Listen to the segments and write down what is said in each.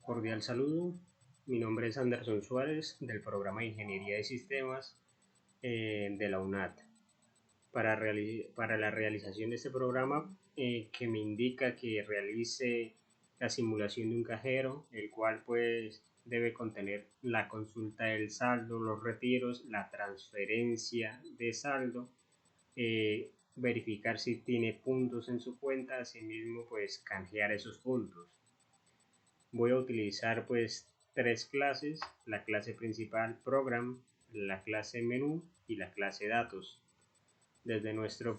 Cordial saludo, mi nombre es Anderson Suárez del programa de Ingeniería de Sistemas de la UNAT. Para la realización de este programa que me indica que realice la simulación de un cajero, el cual pues debe contener la consulta del saldo, los retiros, la transferencia de saldo, verificar si tiene puntos en su cuenta, asimismo pues canjear esos puntos. Voy a utilizar pues tres clases: la clase principal program, la clase menú y la clase datos. Desde nuestro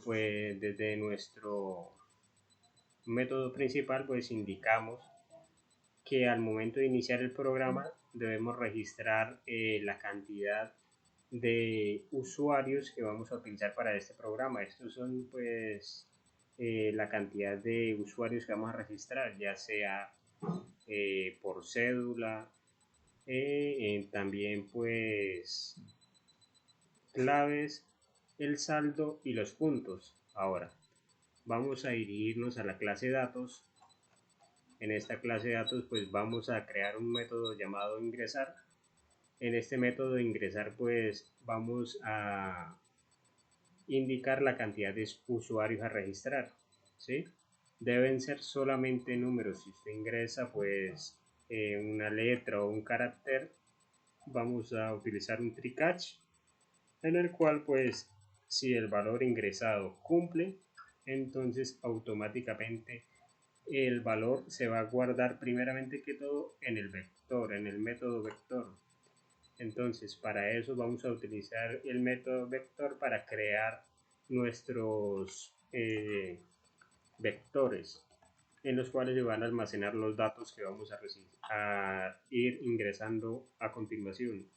método principal pues indicamos que al momento de iniciar el programa debemos registrar la cantidad de usuarios que vamos a utilizar para este programa. Estos son pues la cantidad de usuarios que vamos a registrar, ya sea por cédula, también pues claves, el saldo y los puntos. Ahora vamos a dirigirnos a la clase datos. En esta clase de datos pues vamos a crear un método llamado ingresar. En este método de ingresar pues vamos a indicar la cantidad de usuarios a registrar, ¿sí? Deben ser solamente números. Si usted ingresa pues una letra o un carácter, vamos a utilizar un try catch, en el cual pues si el valor ingresado cumple, entonces automáticamente el valor se va a guardar primeramente que todo en el vector, en el método vector. Entonces para eso vamos a utilizar el método vector para crear nuestros vectores, en los cuales se van a almacenar los datos que vamos a ir ingresando a continuación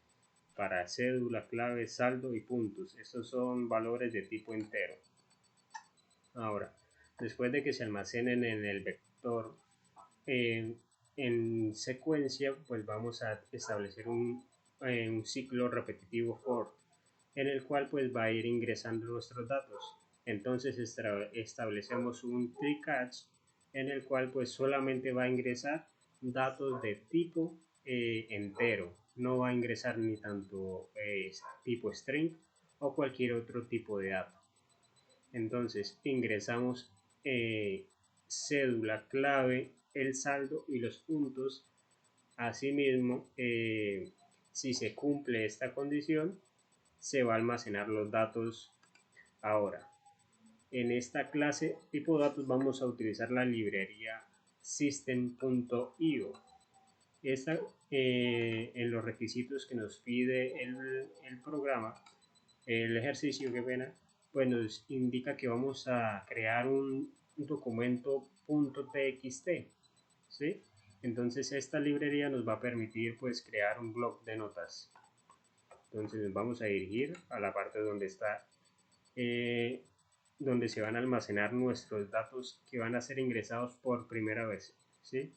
para cédula, clave, saldo y puntos. Estos son valores de tipo entero. Ahora, después de que se almacenen en el vector en secuencia, pues vamos a establecer un ciclo repetitivo for, en el cual pues va a ir ingresando nuestros datos. Entonces establecemos un try catch, en el cual pues solamente va a ingresar datos de tipo entero, no va a ingresar ni tanto tipo string o cualquier otro tipo de dato. Entonces ingresamos cédula, clave, el saldo y los puntos. Asimismo, si se cumple esta condición, se va a almacenar los datos. Ahora, en esta clase tipo datos vamos a utilizar la librería system.io. Esta, en los requisitos que nos pide el programa, el ejercicio que pena, pues nos indica que vamos a crear un documento .txt, ¿sí? Entonces esta librería nos va a permitir pues crear un bloc de notas. Entonces nos vamos a dirigir a la parte donde está donde se van a almacenar nuestros datos que van a ser ingresados por primera vez, ¿sí?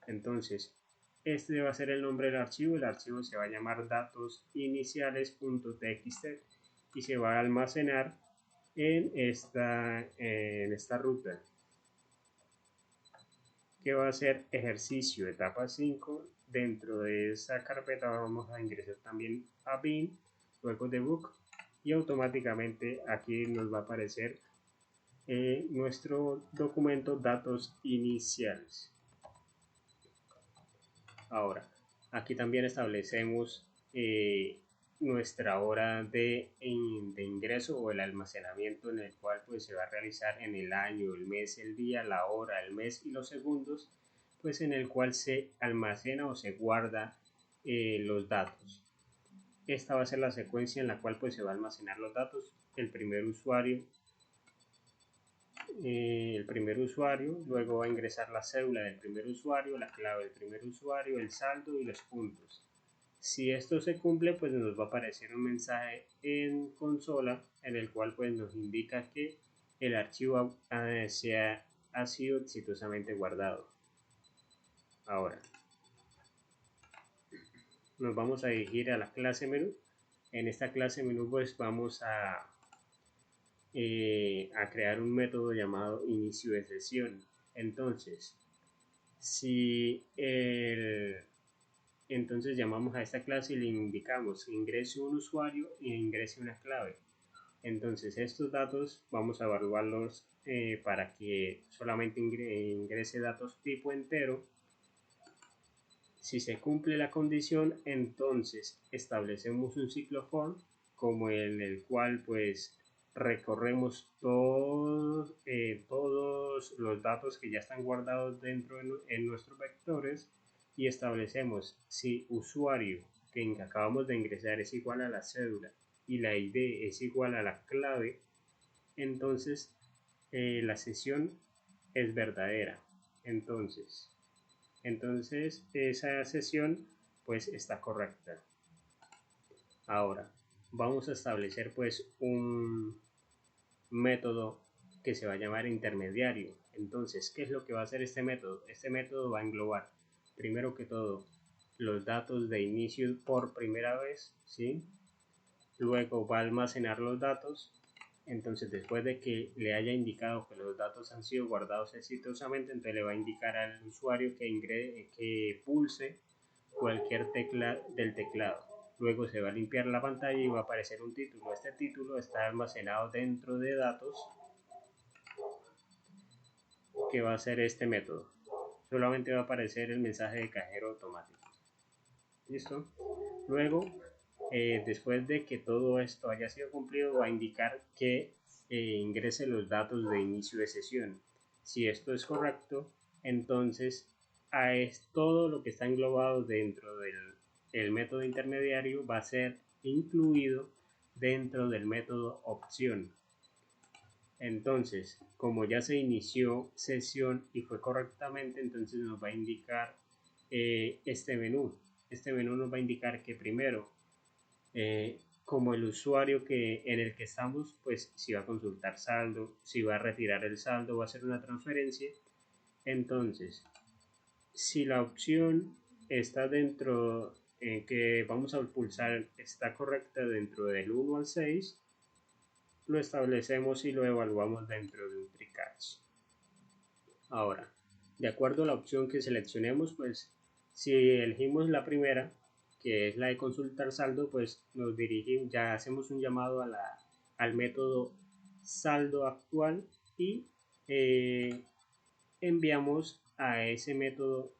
Entonces este va a ser el nombre del archivo. El archivo se va a llamar datosiniciales.txt y se va a almacenar en esta ruta, que va a ser ejercicio etapa 5. Dentro de esa carpeta vamos a ingresar también a bin, luego debug, y automáticamente aquí nos va a aparecer nuestro documento datos iniciales. Ahora, aquí también establecemos nuestra hora de ingreso o el almacenamiento, en el cual pues se va a realizar en el año, el mes, el día, la hora, el mes y los segundos, pues en el cual se almacena o se guarda los datos. Esta va a ser la secuencia en la cual pues se va a almacenar los datos. El primer usuario, luego va a ingresar la cédula del primer usuario, la clave del primer usuario, el saldo y los puntos. Si esto se cumple, pues nos va a aparecer un mensaje en consola, en el cual pues nos indica que el archivo ha sido exitosamente guardado. Ahora nos vamos a dirigir a la clase menú. En esta clase menú pues vamos a crear un método llamado inicio de sesión. Entonces, Entonces llamamos a esta clase y le indicamos ingrese un usuario e ingrese una clave. Entonces estos datos vamos a evaluarlos para que solamente ingrese datos tipo entero. Si se cumple la condición, entonces establecemos un ciclo for como en el cual pues recorremos todos los datos que ya están guardados dentro en nuestros vectores y establecemos si usuario que acabamos de ingresar es igual a la cédula y la ID es igual a la clave, entonces la sesión es verdadera. Entonces esa sesión pues está correcta. Ahora vamos a establecer pues un método que se va a llamar intermediario. Entonces, ¿qué es lo que va a hacer este método? Este método va a englobar primero que todo los datos de inicio por primera vez, ¿sí? Luego va a almacenar los datos. Entonces, después de que le haya indicado que los datos han sido guardados exitosamente, entonces le va a indicar al usuario que pulse cualquier tecla del teclado. Luego se va a limpiar la pantalla y va a aparecer un título. Este título está almacenado dentro de datos que va a ser este método. Solamente va a aparecer el mensaje de cajero automático. ¿Listo? Luego, después de que todo esto haya sido cumplido, va a indicar que ingrese los datos de inicio de sesión. Si esto es correcto, entonces todo lo que está englobado dentro del método intermediario va a ser incluido dentro del método opción. Entonces, como ya se inició sesión y fue correctamente, entonces nos va a indicar este menú. Este menú nos va a indicar que primero, como el usuario en el que estamos, pues si va a consultar saldo, si va a retirar el saldo, va a hacer una transferencia. Entonces, si la opción está dentro, que vamos a pulsar, está correcta dentro del 1 al 6, lo establecemos y lo evaluamos dentro de un TreeCatch. Ahora, de acuerdo a la opción que seleccionemos, pues si elegimos la primera, que es la de consultar saldo, pues nos dirigimos, ya hacemos un llamado al método saldo actual y enviamos a ese método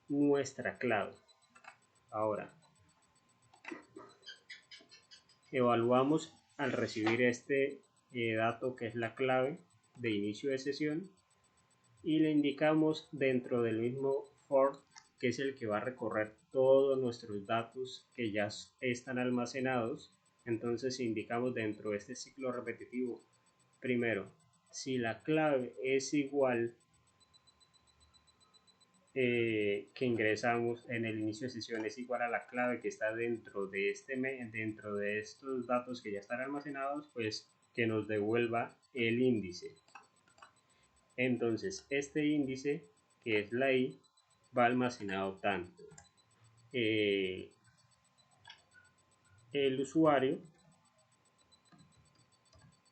nuestra clave. Ahora, evaluamos al recibir este dato que es la clave de inicio de sesión y le indicamos dentro del mismo for, que es el que va a recorrer todos nuestros datos que ya están almacenados. Entonces indicamos dentro de este ciclo repetitivo, primero, si la clave es igual que ingresamos en el inicio de sesión es igual a la clave que está dentro de estos datos que ya están almacenados, pues que nos devuelva el índice. Entonces este índice, que es la i, va almacenado tanto el usuario,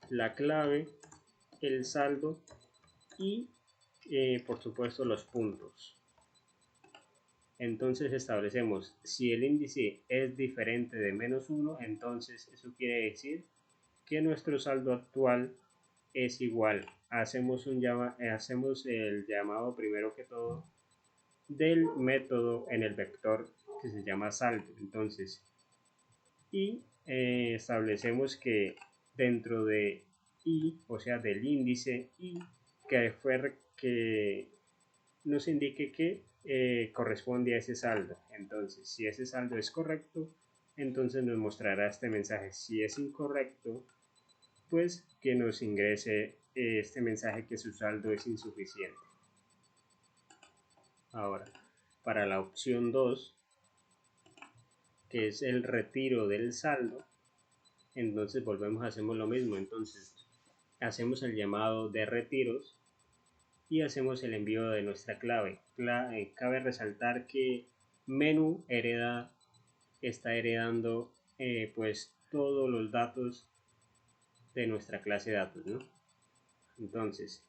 la clave, el saldo y por supuesto los puntos. Entonces establecemos si el índice es diferente de -1, entonces eso quiere decir que nuestro saldo actual es igual. Hacemos el llamado primero que todo del método en el vector que se llama saldo. Entonces, y establecemos que dentro de i, o sea del índice i, que nos indique que corresponde a ese saldo. Entonces, si ese saldo es correcto, entonces nos mostrará este mensaje. Si es incorrecto, pues que nos ingrese este mensaje que su saldo es insuficiente. Ahora, para la opción 2, que es el retiro del saldo, entonces hacemos lo mismo. Entonces, hacemos el llamado de retiros y hacemos el envío de nuestra clave. Cabe resaltar que menú está heredando pues todos los datos de nuestra clase de datos, ¿no? Entonces,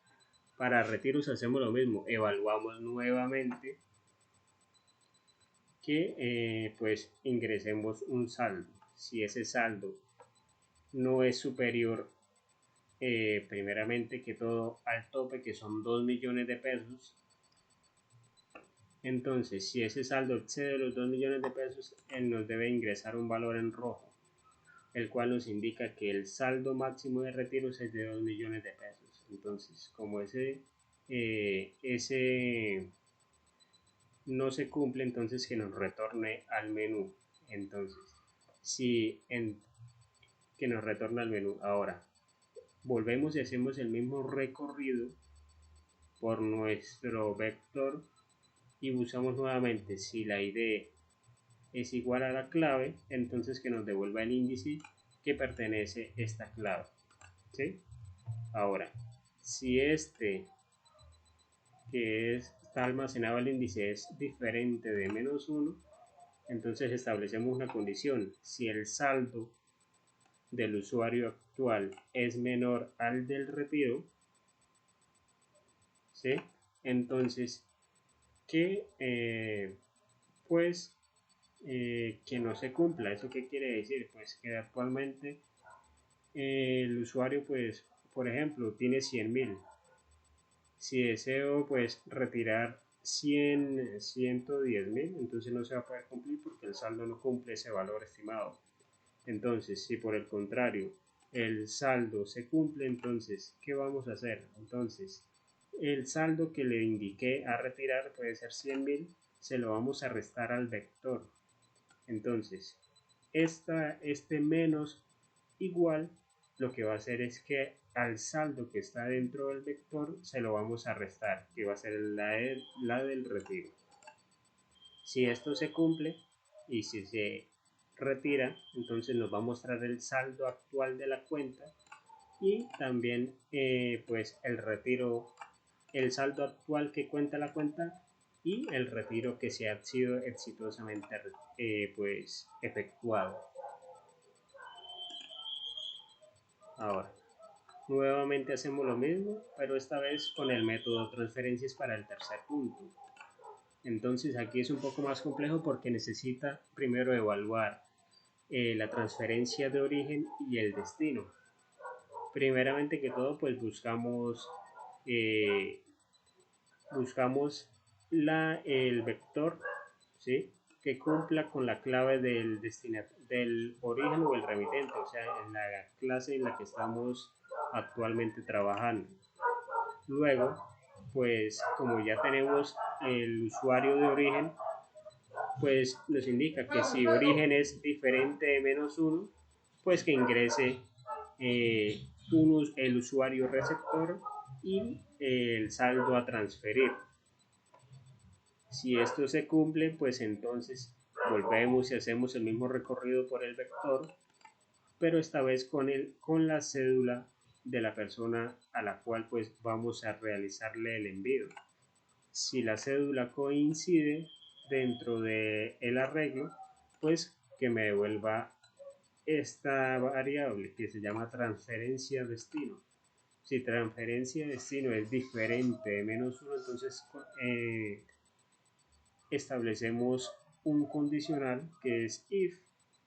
Para retiros hacemos lo mismo, evaluamos nuevamente que pues ingresemos un saldo. Si ese saldo no es superior primeramente que todo al tope, que son 2 millones de pesos, entonces si ese saldo excede los 2 millones de pesos, él nos debe ingresar un valor en rojo, el cual nos indica que el saldo máximo de retiros es de 2 millones de pesos. Entonces, como ese no se cumple, entonces que nos retorne al menú. Entonces, que nos retorna al menú. Ahora, volvemos y hacemos el mismo recorrido por nuestro vector y buscamos nuevamente si la ID es igual a la clave, entonces que nos devuelva el índice que pertenece a esta clave. ¿Sí? Ahora, si este que está almacenado el índice es diferente de -1, entonces establecemos una condición. Si el saldo del usuario actual es menor al del retiro, ¿sí? Entonces que que no se cumpla. ¿Eso qué quiere decir? Pues que actualmente el usuario, pues, por ejemplo, tiene 100.000. Si deseo, pues, retirar 110.000, entonces no se va a poder cumplir porque el saldo no cumple ese valor estimado. Entonces, si por el contrario el saldo se cumple, entonces, ¿qué vamos a hacer? Entonces, el saldo que le indiqué a retirar puede ser 100.000, se lo vamos a restar al vector. Entonces, este menos igual lo que va a hacer es que al saldo que está dentro del vector se lo vamos a restar, que va a ser la del retiro. Si esto se cumple y si se retira, entonces nos va a mostrar el saldo actual de la cuenta y también pues el retiro, el saldo actual que cuenta la cuenta y el retiro que se ha sido exitosamente pues efectuado. Ahora, nuevamente hacemos lo mismo, pero esta vez con el método transferencias para el tercer punto. Entonces aquí es un poco más complejo porque necesita primero evaluar la transferencia de origen y el destino. Primeramente que todo, pues buscamos el vector, ¿sí?, que cumpla con la clave del origen o el remitente, o sea, en la clase en la que estamos actualmente trabajando. Luego, pues como ya tenemos el usuario de origen, pues nos indica que si origen es diferente de -1, pues que ingrese el usuario receptor y el saldo a transferir. Si esto se cumple, pues entonces volvemos y hacemos el mismo recorrido por el vector, pero esta vez con la cédula de la persona a la cual pues vamos a realizarle el envío. Si la cédula coincide dentro del arreglo, pues que me devuelva esta variable que se llama transferencia destino. Si transferencia destino es diferente de -1, entonces establecemos un condicional que es if,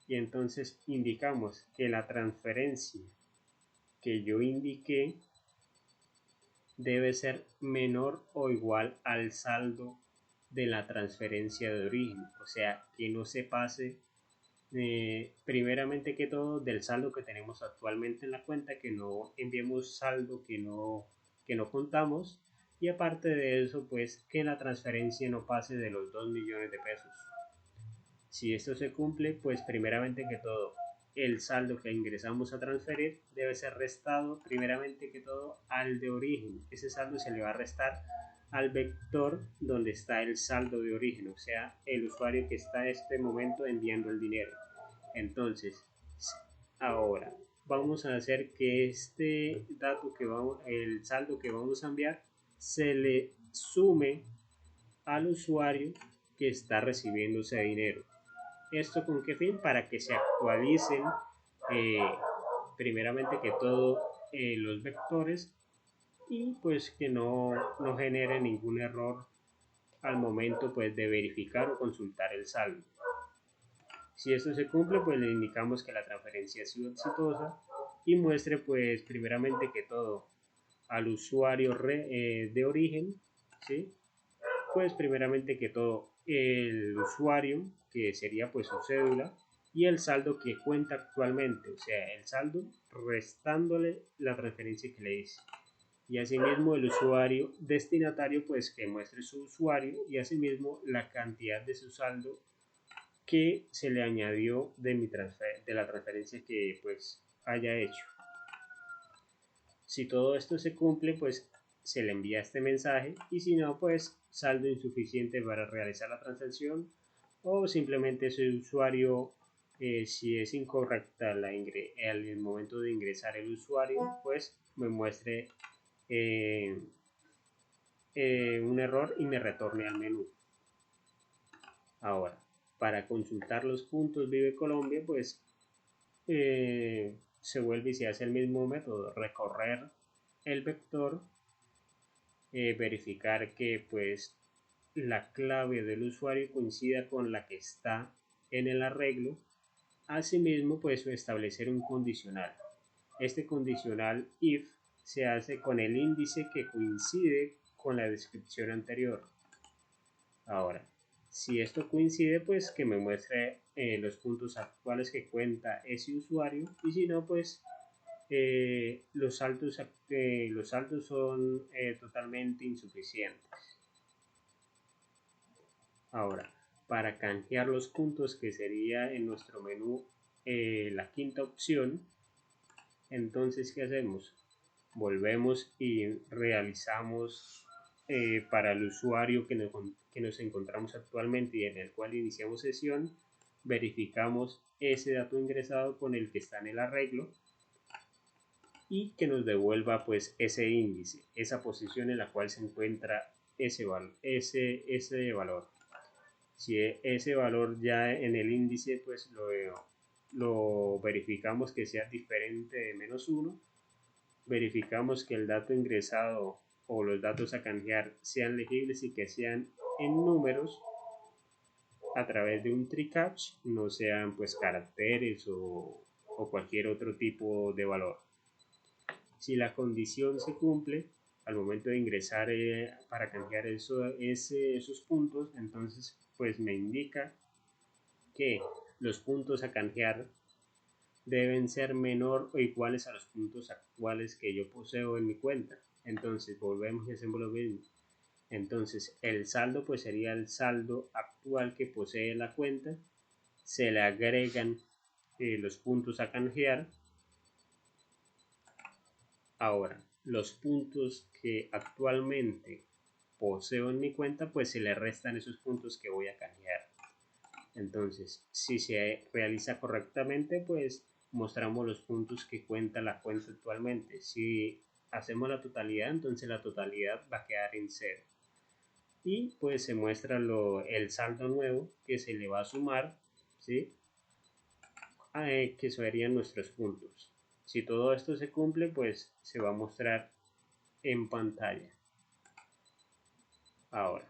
y entonces indicamos que la transferencia que yo indiqué debe ser menor o igual al saldo de la transferencia de origen, o sea, que no se pase primeramente que todo del saldo que tenemos actualmente en la cuenta, que no enviemos saldo que no contamos, y aparte de eso, pues que la transferencia no pase de los 2 millones de pesos. Si esto se cumple, pues primeramente que todo el saldo que ingresamos a transferir debe ser restado primeramente que todo al de origen. Ese saldo se le va a restar al vector donde está el saldo de origen, o sea, el usuario que está en este momento enviando el dinero. Entonces, ahora vamos a hacer que este dato el saldo que vamos a enviar, se le sume al usuario que está recibiendo ese dinero. ¿Esto con qué fin? Para que se actualicen primeramente que todo los vectores y pues que no genere ningún error al momento pues de verificar o consultar el saldo. Si esto se cumple, pues le indicamos que la transferencia ha sido exitosa y muestre pues primeramente que todo al usuario de origen, ¿sí? Pues primeramente que todo el usuario, que sería pues su cédula, y el saldo que cuenta actualmente, o sea, el saldo restándole la transferencia que le hice. Y asimismo el usuario destinatario pues que muestre su usuario y asimismo la cantidad de su saldo que se le añadió de la transferencia que pues haya hecho. Si todo esto se cumple, pues se le envía este mensaje y si no, pues saldo insuficiente para realizar la transacción o simplemente ese usuario, si es incorrecta el momento de ingresar el usuario, pues me muestre eh, un error y me retorne al menú. Ahora, para consultar los puntos Vive Colombia, pues se vuelve y se hace el mismo método, recorrer el vector, verificar que pues la clave del usuario coincida con la que está en el arreglo. Asimismo, pues establecer un condicional. Este condicional if se hace con el índice que coincide con la descripción anterior. Ahora, si esto coincide, pues que me muestre los puntos actuales que cuenta ese usuario y si no, pues los saltos son totalmente insuficientes. Ahora, para canjear los puntos, que sería en nuestro menú la quinta opción, entonces, ¿qué hacemos? Volvemos y realizamos para el usuario que nos encontramos actualmente y en el cual iniciamos sesión, verificamos ese dato ingresado con el que está en el arreglo y que nos devuelva pues ese índice, esa posición en la cual se encuentra ese valor. Si ese valor ya en el índice pues lo verificamos que sea diferente de -1, verificamos que el dato ingresado o los datos a canjear sean legibles y que sean en números a través de un TreeCatch, no sean pues caracteres o cualquier otro tipo de valor. Si la condición se cumple al momento de ingresar para canjear esos puntos, entonces pues me indica que los puntos a canjear deben ser menor o iguales a los puntos actuales que yo poseo en mi cuenta. Entonces volvemos y hacemos lo mismo. Entonces el saldo pues sería el saldo actual que posee la cuenta. Se le agregan los puntos a canjear. Ahora, los puntos que actualmente poseo en mi cuenta, pues se le restan esos puntos que voy a canjear. Entonces, si se realiza correctamente, pues mostramos los puntos que cuenta la cuenta actualmente. Si hacemos la totalidad, entonces la totalidad va a quedar en 0. Y pues se muestra el saldo nuevo que se le va a sumar, ¿sí? Que serían nuestros puntos. Si todo esto se cumple, pues se va a mostrar en pantalla. Ahora,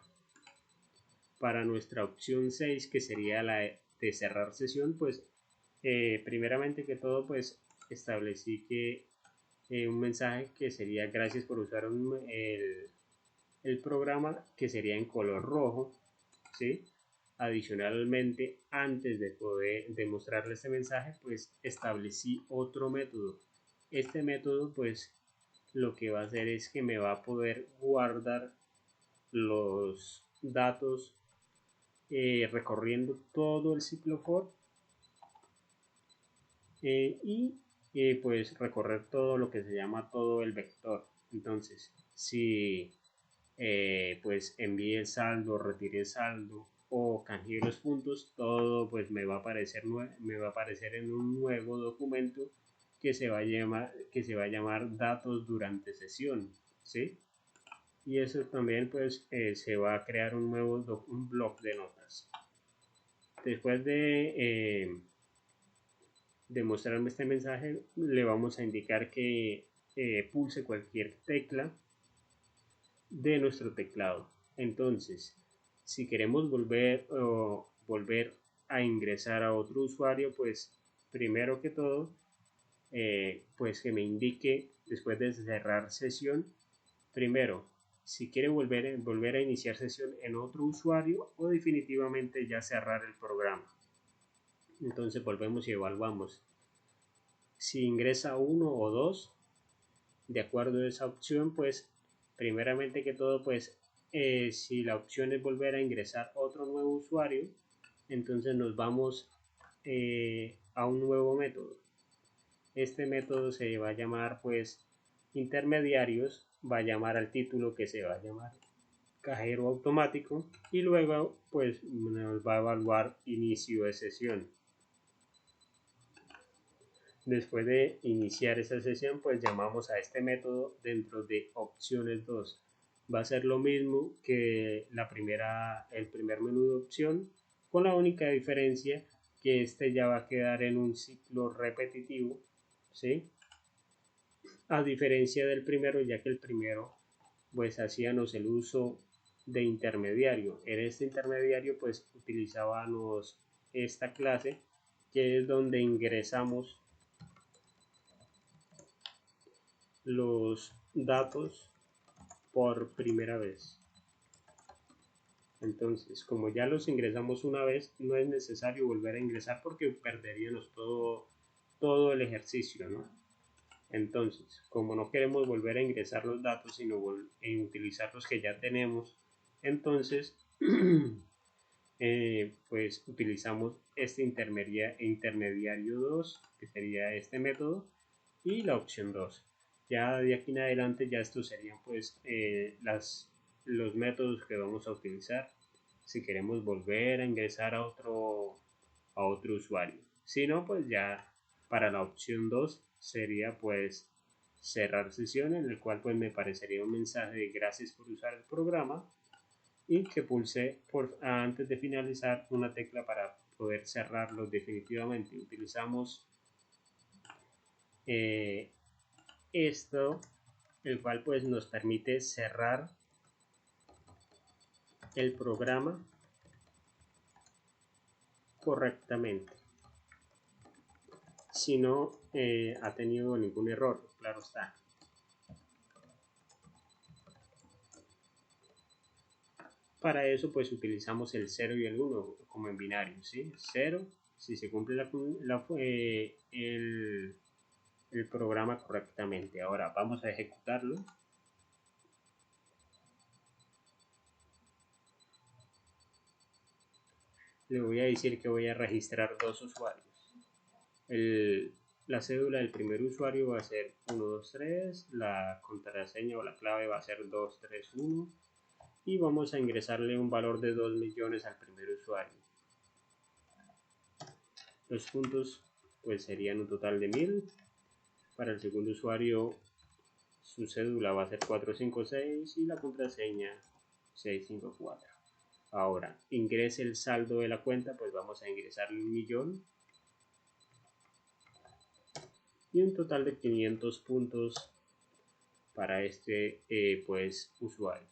para nuestra opción 6, que sería la de cerrar sesión, pues primeramente que todo, pues establecí que un mensaje que sería gracias por usar el programa, que sería en color rojo, ¿sí? Adicionalmente, antes de poder demostrarle este mensaje, pues establecí otro método. Este método, pues lo que va a hacer es que me va a poder guardar los datos recorriendo todo el ciclo for y pues recorrer todo lo que se llama todo el vector. Entonces, si pues envíe el saldo, retire el saldo o canjeé los puntos, todo pues me va a aparecer en un nuevo documento que se va a llamar datos durante sesión, ¿sí? Y eso también pues se va a crear un nuevo un bloc de notas. Después de mostrarme este mensaje, le vamos a indicar que pulse cualquier tecla de nuestro teclado. Entonces, si queremos volver a ingresar a otro usuario, pues primero que todo, pues que me indique después de cerrar sesión, primero, si quiere volver a iniciar sesión en otro usuario o definitivamente ya cerrar el programa. Entonces volvemos y evaluamos. Si ingresa uno o dos, de acuerdo a esa opción, pues primeramente que todo, pues si la opción es volver a ingresar otro nuevo usuario, entonces nos vamos a un nuevo método. Este método se va a llamar pues intermediarios, va a llamar al título que se va a llamar cajero automático y luego pues nos va a evaluar inicio de sesión. Después de iniciar esa sesión, pues llamamos a este método dentro de opciones 2. Va a ser lo mismo que el primer menú de opción, con la única diferencia que este ya va a quedar en un ciclo repetitivo, ¿sí? A diferencia del primero, ya que el primero pues hacíamos el uso de intermediario. En este intermediario pues utilizábamos esta clase, que es donde ingresamos los datos por primera vez. Entonces, como ya los ingresamos una vez, no es necesario volver a ingresar porque perderíamos todo el ejercicio, ¿no? Entonces, como no queremos volver a ingresar los datos, sino utilizar los que ya tenemos, entonces, pues utilizamos este intermediario 2, que sería este método, y la opción 2. Ya de aquí en adelante, ya estos serían pues los métodos que vamos a utilizar si queremos volver a ingresar a otro usuario. Si no, pues ya para la opción 2 sería pues cerrar sesión, en el cual pues me parecería un mensaje de gracias por usar el programa y que pulse antes de finalizar una tecla para poder cerrarlo definitivamente. Utilizamos esto, el cual pues nos permite cerrar el programa correctamente si no ha tenido ningún error, claro está. Para eso pues utilizamos el 0 y el 1 como en binario, ¿sí? 0 si se cumple el programa correctamente. Ahora vamos a ejecutarlo. Le voy a decir que voy a registrar dos usuarios. La cédula del primer usuario va a ser 123, la contraseña o la clave va a ser 231 y vamos a ingresarle un valor de 2 millones al primer usuario. Los puntos pues serían un total de 1000. Para el segundo usuario su cédula va a ser 456 y la contraseña 654. Ahora ingrese el saldo de la cuenta, pues vamos a ingresarle 1 millón y un total de 500 puntos para este pues usuario.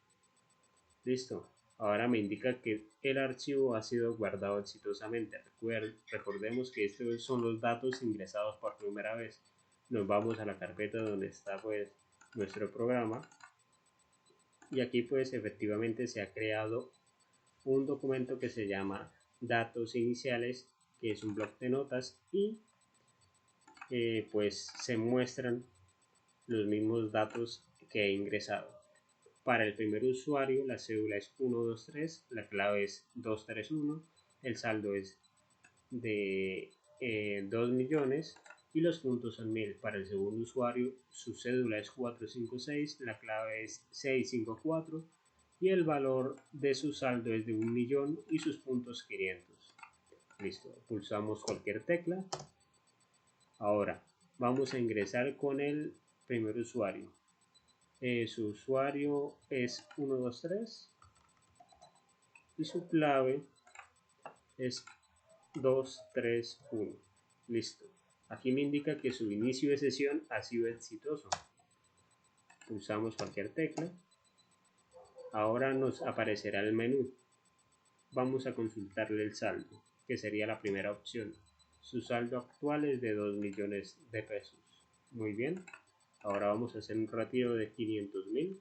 Listo. Ahora me indica que el archivo ha sido guardado exitosamente. Recordemos que estos son los datos ingresados por primera vez. Nos vamos a la carpeta donde está pues nuestro programa y aquí pues efectivamente se ha creado un documento que se llama datos iniciales, que es un bloc de notas y pues se muestran los mismos datos que he ingresado. Para el primer usuario la cédula es 123, la clave es 231, el saldo es de 2 millones y los puntos son 1000. Para el segundo usuario su cédula es 456, la clave es 654 y el valor de su saldo es de 1 millón y sus puntos 500. Listo, pulsamos cualquier tecla. Ahora vamos a ingresar con el primer usuario. Su usuario es 123 y su clave es 231. Listo. Aquí me indica que su inicio de sesión ha sido exitoso. Pulsamos cualquier tecla Ahora nos aparecerá el menú. Vamos a consultarle el saldo, que sería la primera opción. Su saldo actual es de 2 millones de pesos. Muy bien. Ahora vamos a hacer un retiro de 500.000.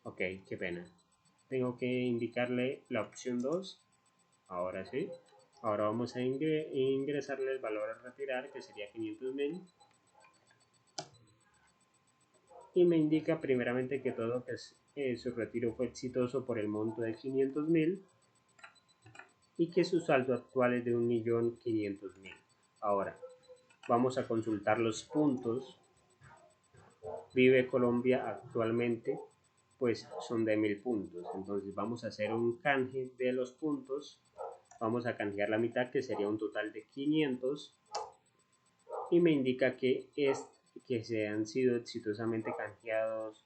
Ok, qué pena. Tengo que indicarle la opción 2. Ahora sí. Ahora vamos a ingresarle el valor a retirar, que sería 500.000. Y me indica primeramente que todo su retiro fue exitoso por el monto de 500.000 y que su saldo actual es de 1.500.000. Ahora vamos a consultar los puntos. Vive Colombia actualmente pues son de 1000 puntos, entonces vamos a hacer un canje de los puntos. Vamos a canjear la mitad, que sería un total de 500, y me indica que se han sido exitosamente canjeados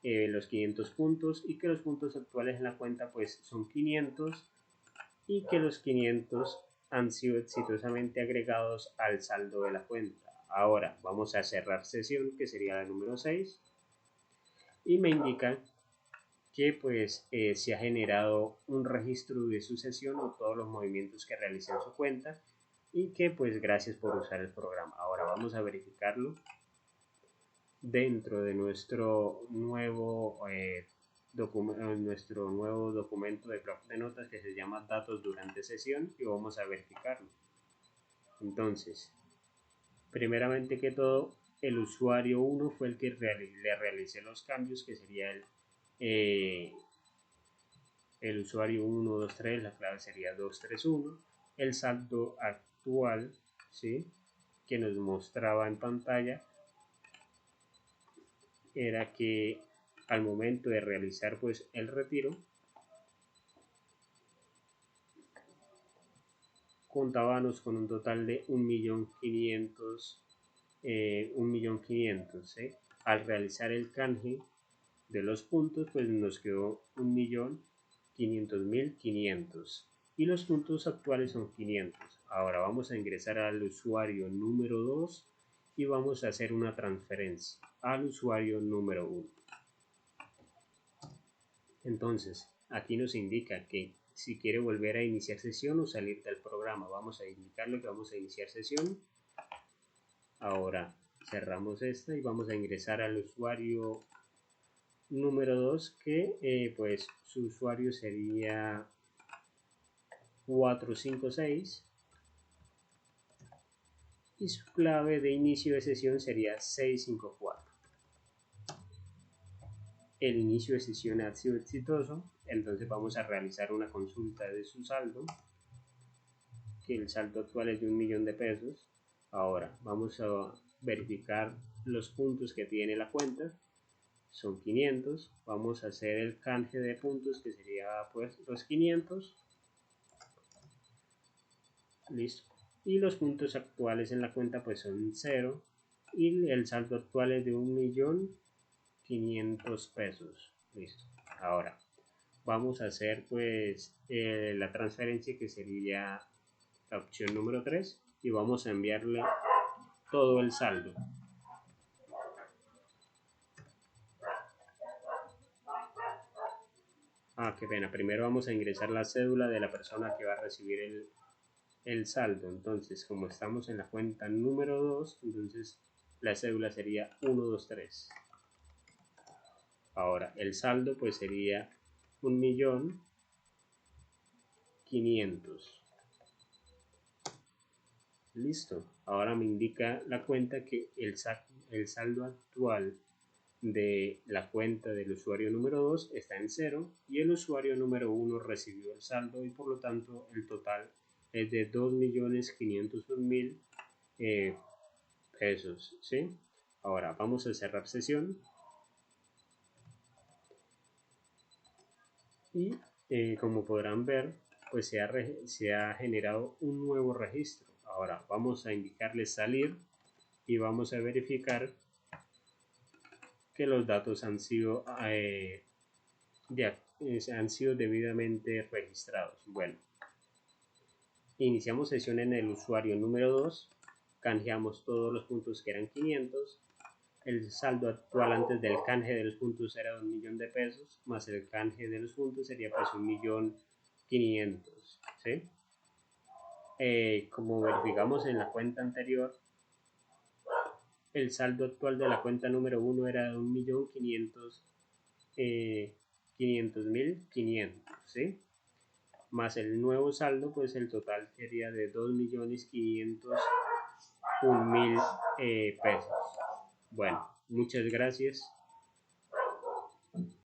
los 500 puntos y que los puntos actuales en la cuenta pues son 500 y que los 500 han sido exitosamente agregados al saldo de la cuenta. Ahora vamos a cerrar sesión, que sería la número 6, y me indica que pues se ha generado un registro de su sesión o todos los movimientos que realicé en su cuenta, y que pues gracias por usar el programa. Ahora vamos a verificarlo dentro de nuestro nuevo documento de blog de notas, que se llama datos durante sesión, y vamos a verificarlo. Entonces, primeramente que todo, el usuario 1 fue el que le realicé los cambios, que sería el usuario 123, la clave sería 231. El saldo actual, ¿sí?, que nos mostraba en pantalla era que al momento de realizar pues el retiro contábamos con un total de 1.500.000. ¿Sí? Al realizar el canje de los puntos pues nos quedó 1.500.500 y los puntos actuales son 500. Ahora vamos a ingresar al usuario número 2 y vamos a hacer una transferencia al usuario número 1. Entonces, aquí nos indica que si quiere volver a iniciar sesión o salir del programa, vamos a indicarle que vamos a iniciar sesión. Ahora cerramos esta y vamos a ingresar al usuario número 2, que pues su usuario sería 456 y su clave de inicio de sesión sería 654. El inicio de sesión ha sido exitoso, entonces vamos a realizar una consulta de su saldo, que el saldo actual es de 1.000.000 de pesos. Ahora vamos a verificar los puntos que tiene la cuenta, son 500. Vamos a hacer el canje de puntos, que sería pues los 500. Listo. Y los puntos actuales en la cuenta pues son 0 y el saldo actual es de 1.500.000 pesos. Listo. Ahora vamos a hacer pues la transferencia, que sería la opción número 3, y vamos a enviarle todo el saldo. Qué pena, primero vamos a ingresar la cédula de la persona que va a recibir el saldo. Entonces, como estamos en la cuenta número 2, entonces la cédula sería 123. Ahora el saldo pues sería 1.500.000. Listo. Ahora me indica la cuenta que el saldo actual de la cuenta del usuario número 2 está en 0 y el usuario número 1 recibió el saldo, y por lo tanto el total es de 2.501.000 pesos. ¿Sí? Ahora vamos a cerrar sesión y como podrán ver pues se ha generado un nuevo registro. Ahora vamos a indicarle salir y vamos a verificar que los datos han sido debidamente registrados. Bueno, iniciamos sesión en el usuario número 2, canjeamos todos los puntos que eran 500. El saldo actual antes del canje de los puntos era de 1.000.000 de pesos, más el canje de los puntos sería pues 1.500.000, ¿sí? Como verificamos en la cuenta anterior, el saldo actual de la cuenta número 1 era de 1.500.500, ¿sí? Más el nuevo saldo, pues el total sería de 2.501.000 pesos. Bueno, muchas gracias.